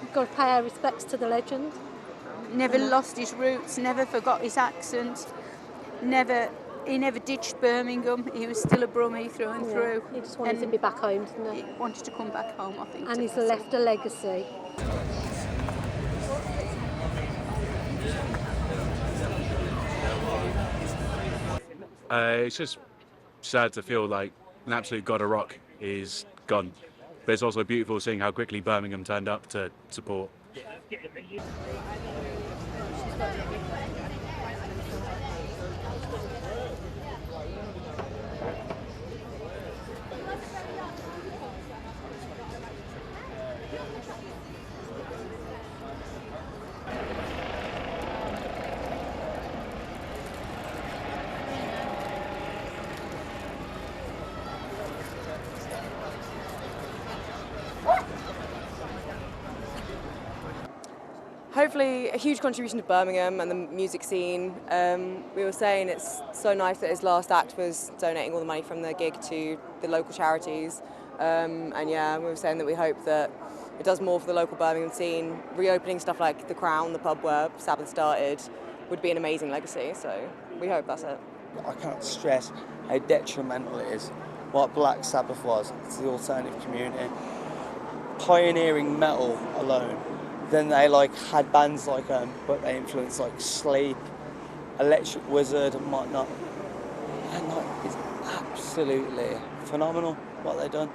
We've got to pay our respects to the legend. Never lost his roots, never forgot his accent, he never ditched Birmingham. He was still a Brummie through and through. He just wanted to be back home, didn't he? He wanted to come back home, I think. And he's left a legacy. It's just sad to feel like an absolute god of rock is gone. But it's also beautiful seeing how quickly Birmingham turned up to support. Hopefully a huge contribution to Birmingham and the music scene. We were saying it's so nice that his last act was donating all the money from the gig to the local charities. And yeah, we were saying that we hope that it does more for the local Birmingham scene. Reopening stuff like The Crown, the pub where Sabbath started, would be an amazing legacy. So we hope that's it. I can't stress how detrimental it is what Black Sabbath was to the alternative community. Pioneering metal alone. Then they had bands but they influenced Sleep, Electric Wizard and whatnot. And it's absolutely phenomenal what they've done.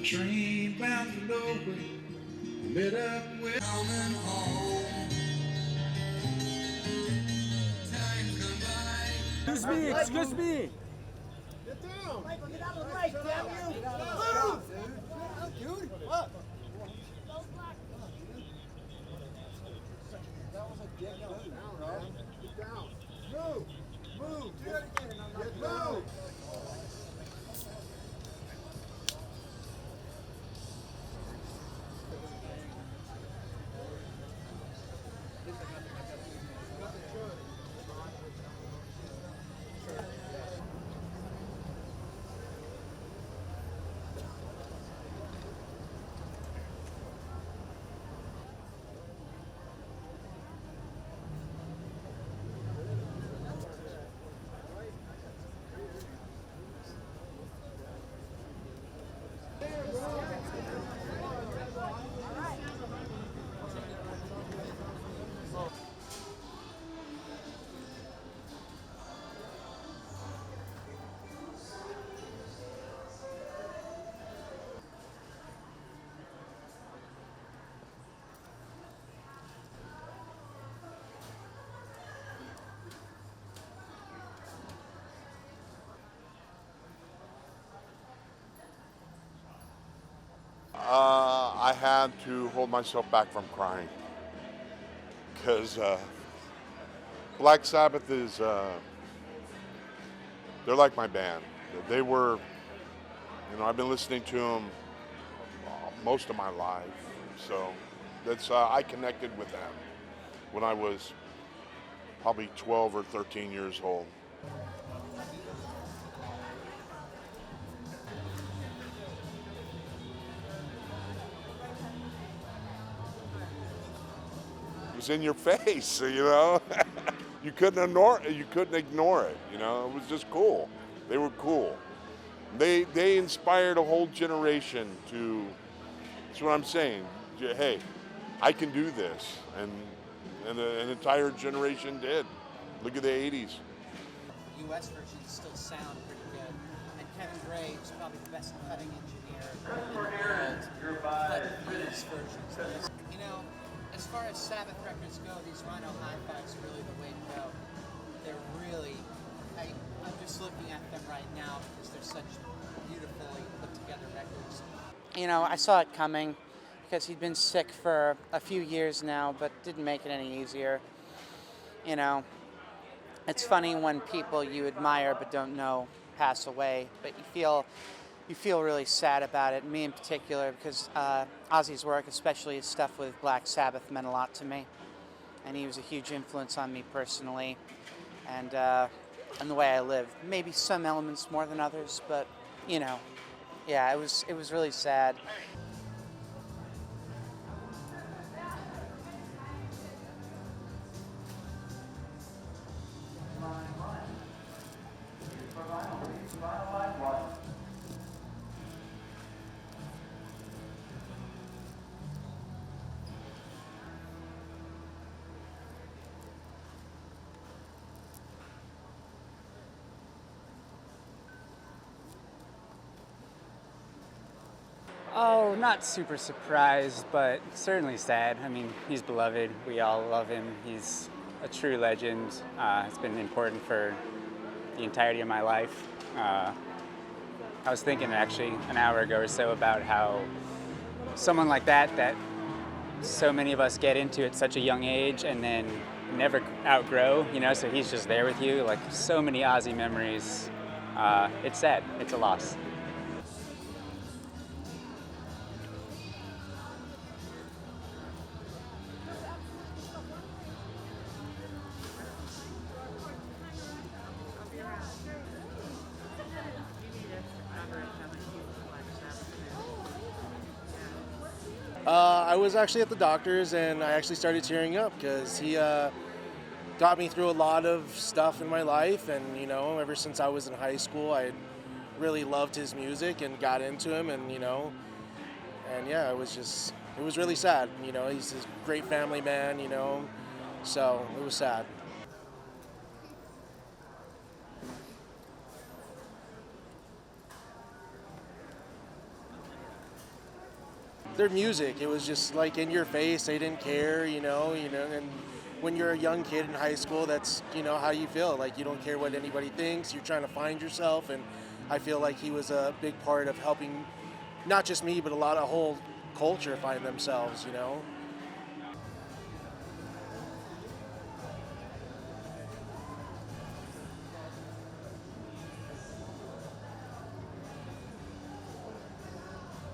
Train bound for nowhere, lit up with coming home. Time's gone by. Excuse me. Get down. Michael, get out of the way, damn you. Move. Dude, what? That was a get down, bro. Get down. Move. Move. Do that again. Move. I had to hold myself back from crying because Black Sabbath is, they're like my band. They were, I've been listening to them most of my life. So that's, I connected with them when I was probably 12 or 13 years old. In your face, you couldn't ignore it. It was just cool. They were cool. They inspired a whole generation to. That's what I'm saying. Hey, I can do this, and an entire generation did. Look at the '80s. US versions still sound pretty good. And Kevin Gray is probably the best cutting engineer in the world. Cut these versions. You know, as far as Sabbath records go, these Rhino hi-fis are really the way to go. They're really, I'm just looking at them right now because they're such beautifully put together records. You know, I saw it coming because he'd been sick for a few years now, but didn't make it any easier. You know, it's funny when people you admire but don't know pass away, but you feel really sad about it. Me in particular, because Ozzy's work, especially his stuff with Black Sabbath, meant a lot to me, and he was a huge influence on me personally, and the way I live. Maybe some elements more than others, but you know, yeah, it was really sad. Oh, not super surprised, but certainly sad. I mean, he's beloved. We all love him. He's a true legend. It's been important for the entirety of my life. I was thinking actually an hour ago or so about how someone like that so many of us get into at such a young age and then never outgrow, you know, so he's just there with you. Like so many Ozzy memories. It's sad. It's a loss. I was actually at the doctor's and I actually started tearing up because he got me through a lot of stuff in my life, and you know, ever since I was in high school I really loved his music and got into him, and you know, and yeah, it was really sad. You know, he's a great family man, you know, so it was sad. Their music, it was just like in your face. They didn't care, you know, and when you're a young kid in high school, that's, you know, how you feel. Like you don't care what anybody thinks. You're trying to find yourself, and I feel like he was a big part of helping not just me, but a whole culture find themselves, you know.